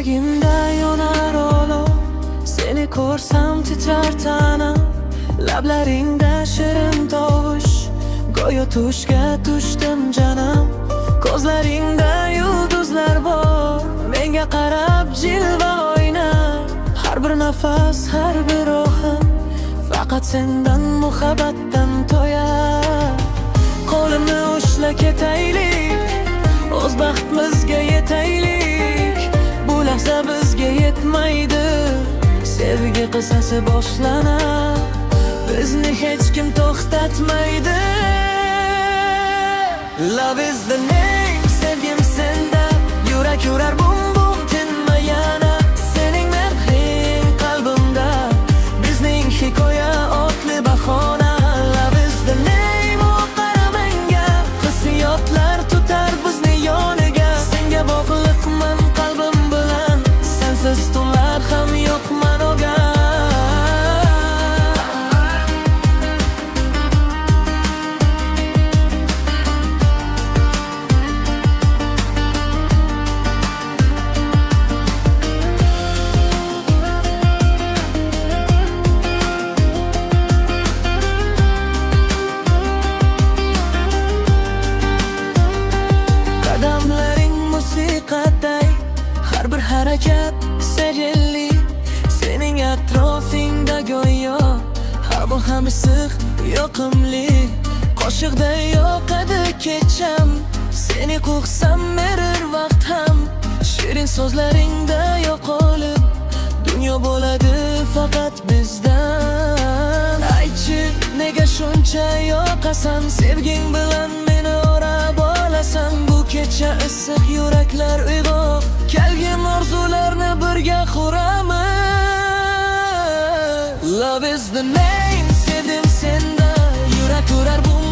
Yuragimda yonar olov, seni ko'rsam titrar tanam. Lablaringda shirin tovush, go'yo tushga tushdim janam. Ko'zlaringda yulduzlar bor, menga qarab jilva o'ynar. Har bir nafas, har bir ruhim faqat sendan muhabbatdan to'yar. Qo'limni ushla ketaylik, o'z baxtimizga yetaylik. Bu lahza bizga yetmaydi, sevgi qissasi boshlanar. Bizni hech kim to'xtatmaydi. Love is the name, sevgim senda. Yurak yurar bum bum tinmayana. Sening mehring qalbimda, bizning hikoya otli bahona. Love is the name, o qara menga, hissiyotlar tutar bizni yoniga. Senga bog'liqman qalbim bilan, sensiz tunlar ham yo'q manoga. Har bir harakat serilli, sening atrofingda go'yo havo ham issiq, yoqimli. Qo'shiqday yoqadi kecham, seni qo'ksam erir vaqt ham. Shirin so'zlaringda yo'qolib, dunyo bo'ladi faqat bizdan. Aytchi, nega shuncha yoqasan, sevging bilan meni o'rab olasan. Bu kecha issiq yuraklar uyg'oq, kelgin orzularni birga quramiz. Love is the name, sevdim senda. Yurak urar bum